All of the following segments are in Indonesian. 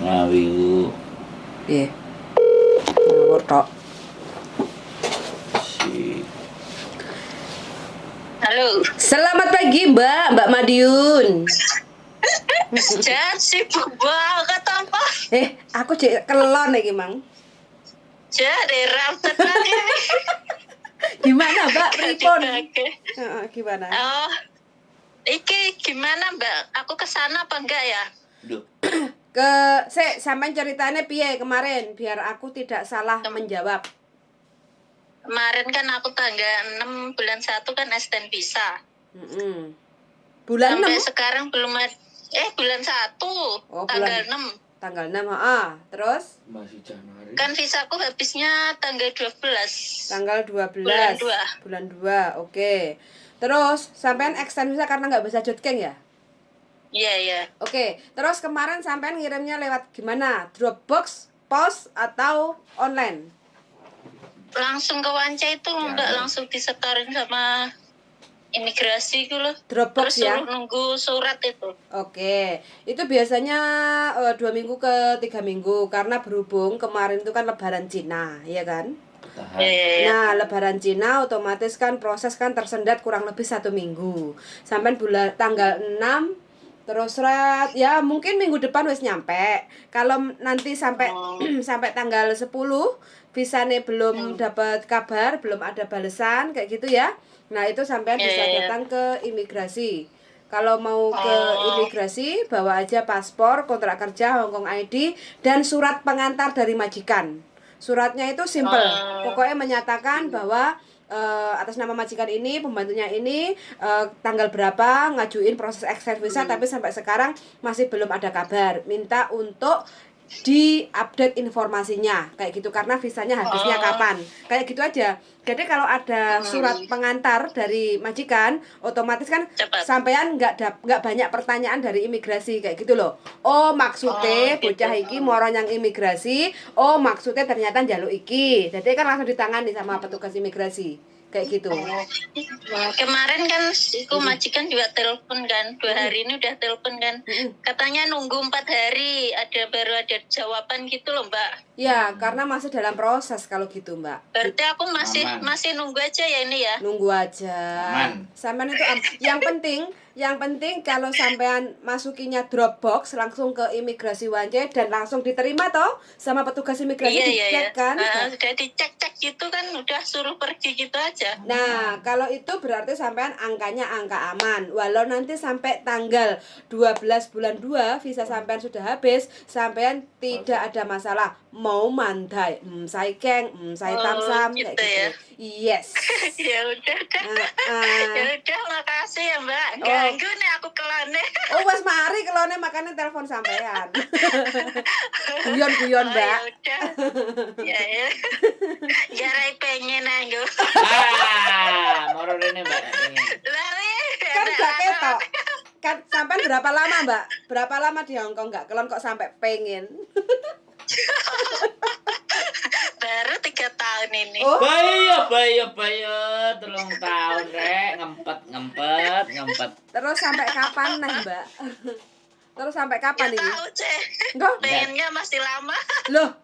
Ngawiu. Piye? Ngawur tok. Si. Halo. Selamat pagi, Mbak Madiun. Jan sibuk banget apa? Aku cek kelon iki, Mang. Jan rampet lagi. Gimana, Mbak? Pripun? Heeh, gimana? Oh. Iki gimana, Mbak? Aku kesana apa enggak ya? Duh. Sampean ceritanya piye kemarin biar aku tidak salah menjawab. Kemarin kan aku tanggal 6 bulan 1 kan extend visa. Bulan Sampai 6? sekarang belum ada. Bulan 1. Tanggal 6. Tanggal 6, Terus? Masih Januari. Kan visaku habisnya tanggal 12. Tanggal 12. Bulan 2, oke. Terus sampean extend visa karena nggak bisa jotkeng ya? Iya. Oke, terus kemarin sampean ngirimnya lewat gimana? Dropbox, pos, atau online? Langsung ke Wanca itu Ya, Mbak, langsung disetorin sama imigrasi gitu loh. Dropbox. Terus ya? nunggu surat itu. Oke, itu biasanya 2 minggu ke 3 minggu karena berhubung kemarin itu kan Lebaran Cina, ya kan? Iya. Nah, Lebaran Cina otomatis kan proses kan tersendat kurang lebih 1 minggu. Sampai bulan tanggal 6 terus surat ya mungkin minggu depan wis nyampe. Kalau nanti sampai sampai tanggal 10 visane belum dapat kabar, belum ada balasan kayak gitu ya. Nah, itu sampean bisa datang ke imigrasi. Kalau mau ke imigrasi, bawa aja paspor, kontrak kerja, Hongkong ID, dan surat pengantar dari majikan. Suratnya itu simple, pokoknya menyatakan bahwa atas nama majikan ini, pembantunya ini, tanggal berapa ngajuin proses extend visa, tapi sampai sekarang masih belum ada kabar. Minta untuk di-update informasinya kayak gitu karena visanya habisnya kapan. Kayak gitu aja. Jadi kalau ada surat pengantar dari majikan, otomatis kan sampean nggak banyak pertanyaan dari imigrasi kayak gitu loh. Oh, maksudnya bocah iki moro yang imigrasi. Oh, maksudnya ternyata njaluk iki. Jadi kan langsung ditangani sama petugas imigrasi. Kayak gitu. Kemarin kan aku majikan juga telepon kan, 2 hari ini udah telepon kan, katanya nunggu 4 hari baru ada jawaban gitu loh Mbak. Ya, karena masih dalam proses kalau gitu Mbak. Berarti aku masih nunggu aja ya ini ya. Nunggu aja. Sampean itu yang penting kalau sampean masukinya Dropbox langsung ke imigrasi Wanca dan langsung diterima toh sama petugas imigrasi dicek kan. Udah dicek gitu kan, udah suruh pergi gitu aja. Nah, kalau itu berarti sampean angkanya angka aman. Walau nanti sampai tanggal 12 bulan 2 visa sampean sudah habis, sampean tidak ada masalah. Mau mandai, saya keng, saya tamsam gitu kayak gitu. Ya? Yes. Ya udah. Ya udah, makasih ya Mbak. Ganggu nih aku kelone. Oh, wes mari kelone makanya telepon sampean. Guyon Mbak. Ya udah. Ya. Jarai pengen aku. Moro rene Mbak. Kan gak ketok. Kan sampean berapa lama Mbak? Berapa lama di Hongkong nggak kelon kok sampai pengen? Baru 3 tahun ini. Oh. Bayo 3 tahun rek ngempet. Terus sampai kapan nih Mbak? Terus sampai kapan ini? Tahu ceh. Pengennya masih lama. Loh,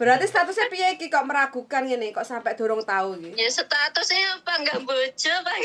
berarti statusnya piye iki kok meragukan ngene kok sampai durung tahu iki? Ya statusnya apa enggak bojo Pak?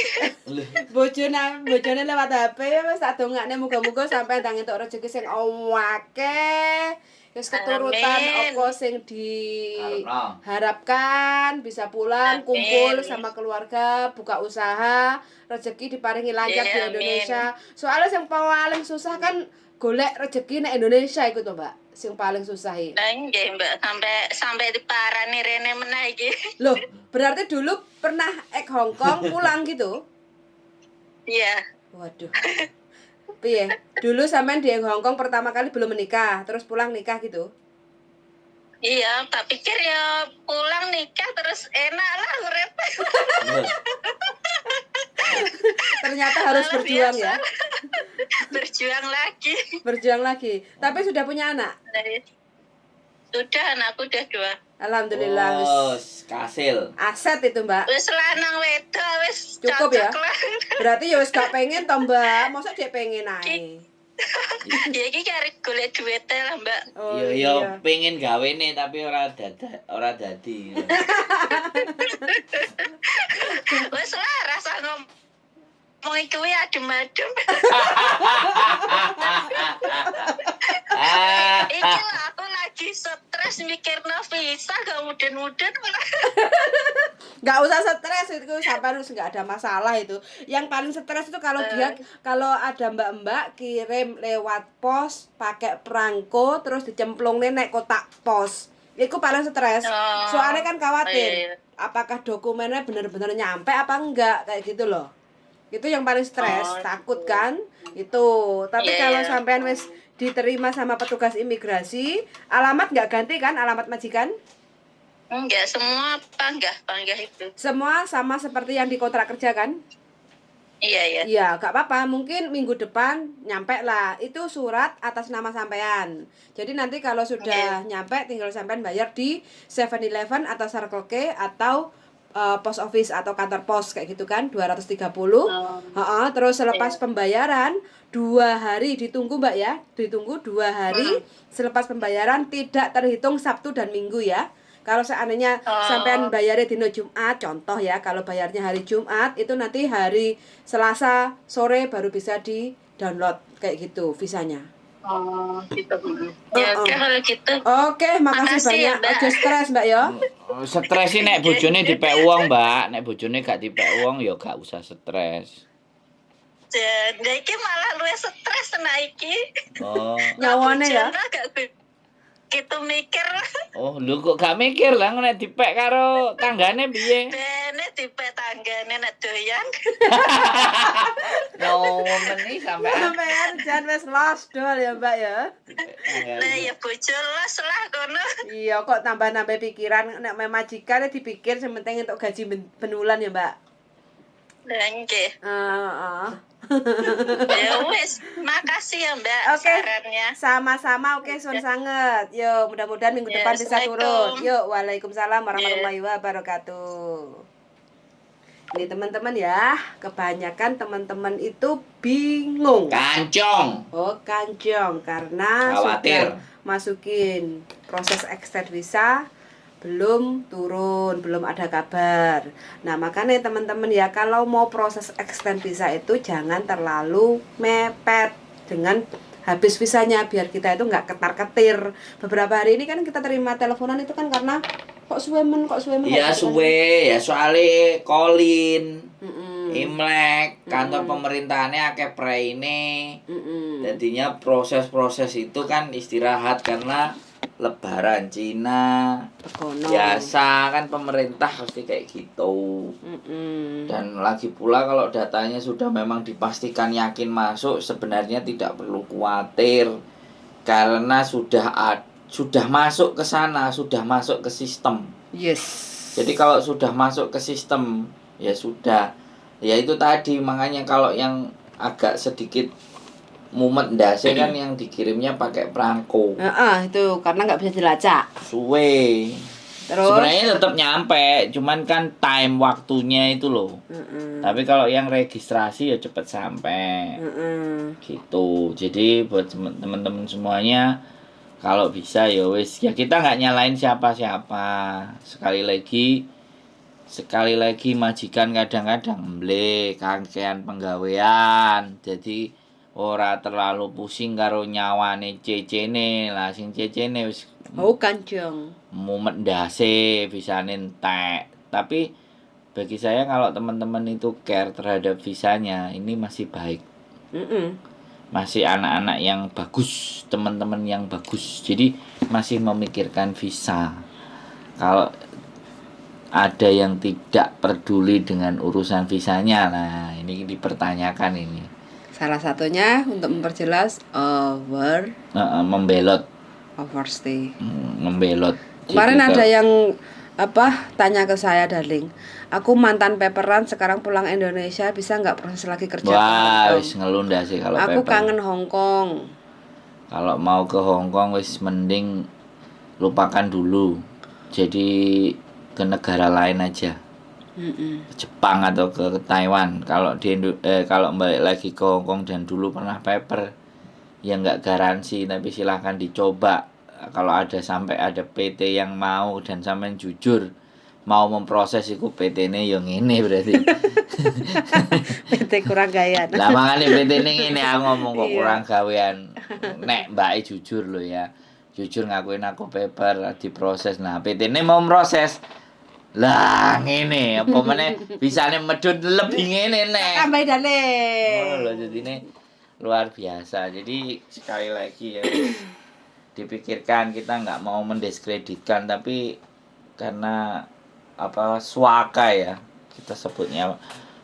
Bojone lewat HP ya wis tak dongakne muga-muga sampai ndang entuk rezeki sing akeh. Wis keturutan apa sing diharapkan, bisa pulang kumpul sama keluarga, buka usaha, rezeki diparingi lancar di Indonesia. Soalnya yang paling susah kan golek rezeki nek Indonesia iku to, Mbak. Sing paling susah iki. Lah nggih, Mbak, sampai diparani rene meneh iki. Loh, berarti dulu pernah Hongkong pulang gitu? Iya. Waduh. Piye? Dulu sampean di Hongkong pertama kali belum menikah, terus pulang nikah gitu? Iya, tak pikir ya pulang nikah terus enak lah urip. Ternyata harus berjuang ya. Berjuang lagi. Tapi sudah punya anak? Sudah, anakku udah 2. Alhamdulillah. Kasil. Aset itu Mbak. Wis lanang wedok wis cukup ya. Berarti ya wis gak pengen toh Mbak. Mosok dia pengen ae. Ya iki karek golek duit lah, Mbak. Oh, Yo iya. pengen gawe nih tapi ora dadi. Wes lah rasa ngomong kuwi adem-adem. Iki lah aku lagi stres mikirno visa gak muden-muden malah. Nggak usah stres itu sampai harus nggak ada masalah itu. Yang paling stres itu kalau kalau ada mbak-mbak kirim lewat pos pakai perangko terus dicemplung naik kotak pos. Itu paling stres. Soalnya kan khawatir apakah dokumennya benar-benar nyampe apa enggak kayak gitu loh. Itu yang paling stres, takut kan? Itu. Tapi kalau sampean wis diterima sama petugas imigrasi, alamat nggak ganti kan alamat majikan? Enggak, semua panggah itu. Semua sama seperti yang di kontrak kerja kan? Iya. Iya, gak apa-apa. Mungkin minggu depan nyampe lah. Itu surat atas nama sampean. Jadi nanti kalau sudah nyampe, tinggal sampean bayar di 7-Eleven atau Circle K atau post office atau kantor pos kayak gitu kan, 230. Terus selepas pembayaran 2 hari ditunggu Mbak ya. Ditunggu 2 hari selepas pembayaran, tidak terhitung Sabtu dan Minggu ya. Kalau seandainya sampean bayarnya di Jumat, contoh ya, kalau bayarnya hari Jumat, itu nanti hari Selasa sore baru bisa di-download kayak gitu visanya. Oh, gitu. Ya oke kalau gitu. Oke, makasih banyak. Aja stres, Mbak ya. Stres sih nek bojone dipek uang, Mbak. Nek bojone gak dipek uang ya gak usah stres. Jadi iki malah luwih stres nek iki. Oh. Nyawane ya. Gitu mikir. Oh, lu kok gak mikir lah nek dipek karo tanggane piye? Dene dipek tanggane nek doyan. No, meni sampean. Sampean jan wis los dol ya, Mbak ya. Lah ya bojo los lah kono. Iya, kok tambah-tambah pikiran nek majikan dipikir sementing untuk gaji benulan ya, Mbak. Lah nggih. Heeh. Ya wis, makasih ya Mbak sarannya. Sama-sama, oke, sun sanget. Yo, mudah-mudahan minggu depan bisa turun. Yuk, waalaikumsalam warahmatullahi wabarakatuh. Ini teman-teman ya, kebanyakan teman-teman itu bingung. Kancong. Oh, kancong karena Khawatir. sudah masukin proses extend visa belum turun, belum ada kabar. Nah, makanya teman-teman ya, kalau mau proses extend visa itu jangan terlalu mepet dengan habis visanya, biar kita itu nggak ketar-ketir. Beberapa hari ini kan kita terima teleponan itu kan karena kok suwe Iya suwe ya, soalnya Kolin Imlek, kantor Mm-mm. pemerintahannya akeh praine. Mm-mm. Jadinya proses-proses itu kan istirahat karena Lebaran Cina. Begono. Biasa kan pemerintah pasti kayak gitu. Mm-mm. Dan lagi pula kalau datanya sudah memang dipastikan yakin masuk, sebenarnya tidak perlu khawatir karena sudah masuk ke sana, sudah masuk ke sistem. Yes. Jadi kalau sudah masuk ke sistem ya sudah. Ya itu tadi, makanya kalau yang agak sedikit mumet ndase kan yang dikirimnya pakai perangko. Itu karena nggak bisa dilacak. Suwe. Terus Sebenarnya tetap nyampe, cuman kan time waktunya itu loh. Tapi kalau yang registrasi ya cepet sampai. Gitu. Jadi buat teman-teman semuanya, kalau bisa ya wis, ya kita nggak nyalain siapa-siapa. Sekali lagi majikan kadang-kadang mble kangkean penggawean. Jadi ora terlalu pusing karo nyawane cecene. Lah sing cecene wis kancong. mumet ndase visane entek. Tapi bagi saya kalau teman-teman itu care terhadap visanya, ini masih baik. Masih anak-anak yang bagus, teman-teman yang bagus. Jadi masih memikirkan visa. Kalau ada yang tidak peduli dengan urusan visanya, nah ini dipertanyakan ini. Salah satunya untuk memperjelas Membelot, overstay. membelot. Kemarin Jadi ada yang tanya ke saya, darling. Aku mantan paperan, sekarang pulang Indonesia, bisa nggak proses lagi kerja? wah, wis ngelunda sih kalau Aku paper. kangen Hong Kong. Kalau mau ke Hong Kong wis mending lupakan dulu. Jadi ke negara lain aja. Ke Jepang atau ke Taiwan. Kalau kalau balik lagi ke Hong Kong dan dulu pernah paper, ya nggak garansi, tapi silahkan dicoba. Kalau ada sampai ada PT yang mau dan sampai jujur mau memproses iku PT-ne yang ini berarti. PT kurang gaya. Lah makanya PT-ne ngene aku ngomong kok Iya. kurang gawean. Nek mbake jujur lho ya. Jujur ngakuin aku paper diproses. Nah, PT-ne mau proses. Lah ngene apa meneh bisane medhot lebih ngene nek. Tambah dale. Oh lho jadine luar biasa. Jadi sekali lagi ya dipikirkan, kita nggak mau mendiskreditkan, tapi karena apa swaka ya, kita sebutnya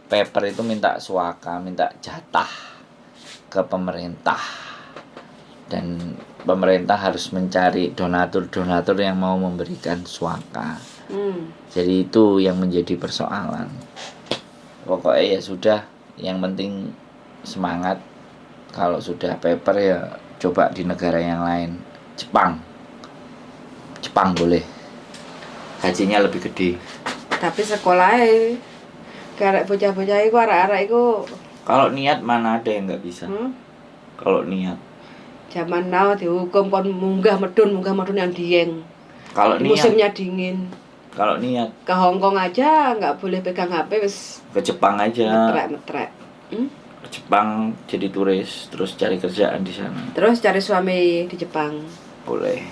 paper itu minta swaka, minta jatah ke pemerintah, dan pemerintah harus mencari donatur yang mau memberikan swaka. Jadi itu yang menjadi persoalan. Pokoknya ya sudah, yang penting semangat. Kalau sudah paper ya coba di negara yang lain. Jepang boleh, gajinya lebih gede. Tapi sekolahnya karek bocah-bocah iku arek-arek iku Kalau niat mana ada yang nggak bisa. Kalau niat. zaman now dihukum kon munggah medun yang dieng. Kalau niat. Musimnya dingin. Kalau niat. Ke Hongkong aja nggak boleh pegang HP wis Ke Jepang aja. metrek. Ke Jepang jadi turis, terus cari kerjaan di sana. Terus cari suami di Jepang. Boleh.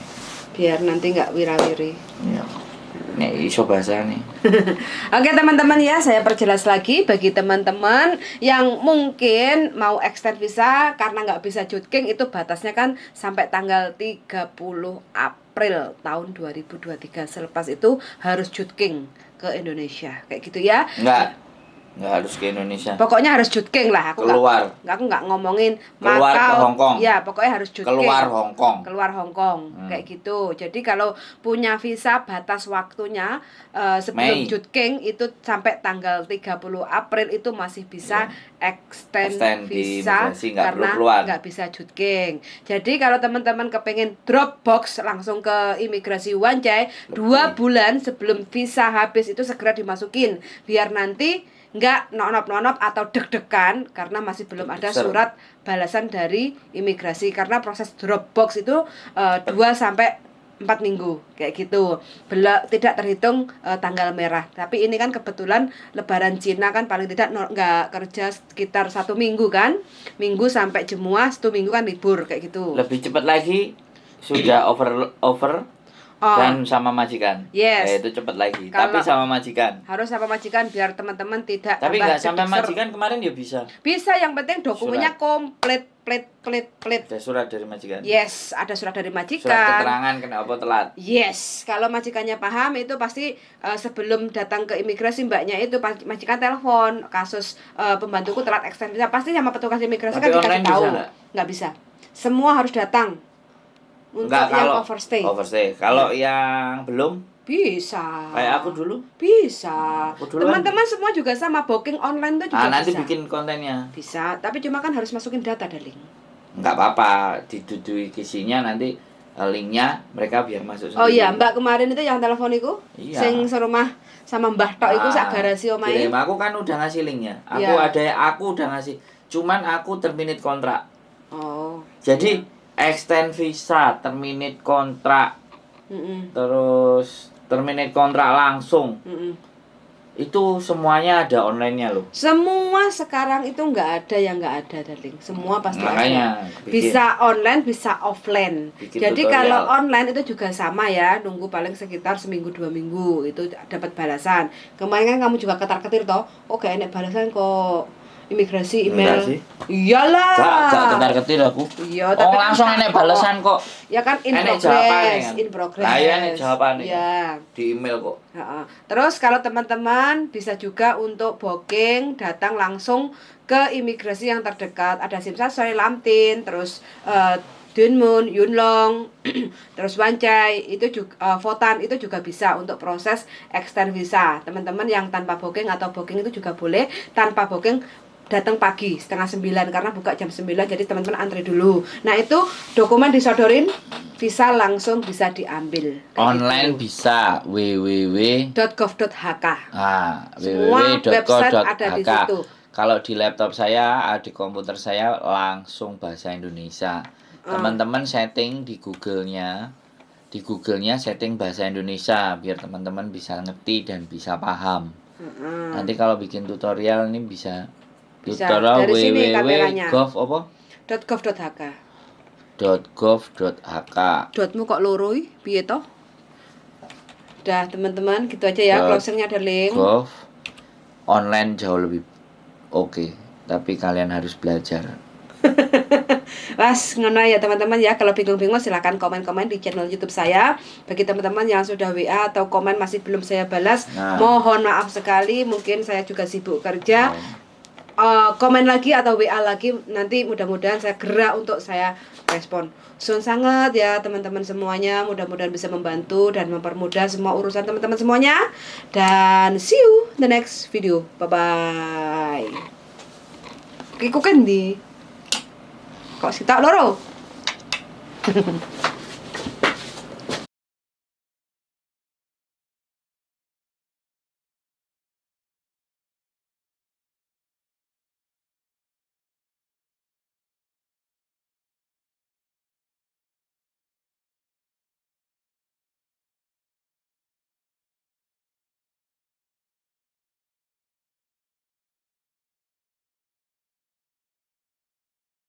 Biar nanti nggak wira-wiri. Ya. Nek iso bahasa nih. Oke teman-teman ya, saya perjelas lagi bagi teman-teman yang mungkin mau extend visa karena nggak bisa jutking, itu batasnya kan sampai tanggal 30 April tahun 2023. Selepas itu harus jutking ke Indonesia, kayak gitu ya. Nggak harus ke Indonesia. Pokoknya harus jutking lah. Aku nggak ngomongin keluar Makau, ke Hongkong. Ya, pokoknya harus jutking. Keluar Hongkong. Kayak gitu. Jadi kalau punya visa batas waktunya sebelum jutking itu sampai tanggal 30 April itu masih bisa extend visa karena nggak bisa jutking. Jadi kalau teman-teman kepengen drop box langsung ke imigrasi Wancai 2 bulan sebelum visa habis itu segera dimasukin biar nanti nggak nonop atau deg-degan karena masih belum ada surat balasan dari imigrasi, karena proses Dropbox itu 2 sampai 4 minggu kayak gitu. Tidak terhitung tanggal merah. Tapi ini kan kebetulan Lebaran Cina kan paling tidak nggak kerja sekitar 1 minggu kan, minggu sampai Jemuah 1 minggu kan libur kayak gitu. Lebih cepat lagi sudah over dan sama majikan. Yes. Itu cepat lagi. Tapi sama majikan. Harus sama majikan biar teman-teman tidak. Tapi nggak sampai majikan kemarin ya bisa. Bisa, yang penting dokumennya komplit, plit. Ada surat dari majikan. Yes, ada surat dari majikan. Surat keterangan kenapa telat. Yes, kalau majikannya paham itu pasti sebelum datang ke imigrasi mbaknya itu majikan telepon kasus pembantuku telat extend visa, pasti sama petugas imigrasi. Tapi kan dikasih tahu. Nggak bisa. Semua harus datang. Untuk yang overstay. Kalau yang belum bisa. Kayak aku dulu. Bisa. Teman-teman semua juga sama, booking online tuh juga bisa. Nanti bikin kontennya. Bisa, tapi cuma kan harus masukin data, darling. Enggak apa-apa, didudui isinya nanti linknya mereka biar masuk sendiri. Oh iya, Mbak kemarin itu yang telefoniku, sing serumah sama Mbah Tok iku sak garasi omahe. Aku kan udah ngasih linknya. Aku udah ngasih. Cuman aku terminate kontrak. Oh. Jadi extend visa, terminate kontrak, terus terminate kontrak langsung. Itu semuanya ada online-nya loh. Semua sekarang itu nggak ada yang nggak ada, darling. Semua pasti makanya ada. Bisa online, bisa offline. Jadi kalau online itu juga sama ya, nunggu paling sekitar 1-2 minggu itu dapat balasan. Kemarin kan kamu juga ketar-ketir toh, gak enak balasan kok. Imigrasi email. Iyalah. Gak ketar-ketir aku. Iya, tapi langsung enak balasan kok. Ya kan in progress. Lah ya enak jawabannya. Ya. Di email kok. Terus kalau teman-teman bisa juga untuk booking datang langsung ke imigrasi yang terdekat. Ada Simsasoi, Lamtin, terus Dunmun, Yunlong, terus Wancai, itu juga Votan itu juga bisa untuk proses extend visa. Teman-teman yang tanpa booking atau booking itu juga boleh, tanpa booking datang pagi 8:30 karena buka jam 9, jadi teman-teman antri dulu. Nah, itu dokumen disodorin, visa langsung bisa diambil. Online gitu. Bisa www.gov.hk. Semua website ada di situ. Kalau di laptop saya, di komputer saya langsung bahasa Indonesia. Teman-teman setting di Google-nya. Di Google-nya setting bahasa Indonesia biar teman-teman bisa ngerti dan bisa paham. Nanti kalau bikin tutorial ini bisa tutorial dari sini kameranya. www.gov apa? .gov.hk. .gov.hk. Dotmu kok loroi, piye toh? Udah teman-teman, gitu aja ya closingnya darling. Gov online jauh lebih oke, tapi kalian harus belajar. Mas, ngono ya teman-teman ya. Kalau bingung-bingung silahkan komen-komen di channel YouTube saya. Bagi teman-teman yang sudah WA atau komen masih belum saya balas, mohon maaf sekali. Mungkin saya juga sibuk kerja. Komen lagi atau WA lagi, nanti mudah-mudahan saya gerak untuk saya respon. Sun sangat ya teman-teman semuanya. Mudah-mudahan bisa membantu dan mempermudah semua urusan teman-teman semuanya. Dan see you the next video. Bye-bye. Iku kan di kok sitak loro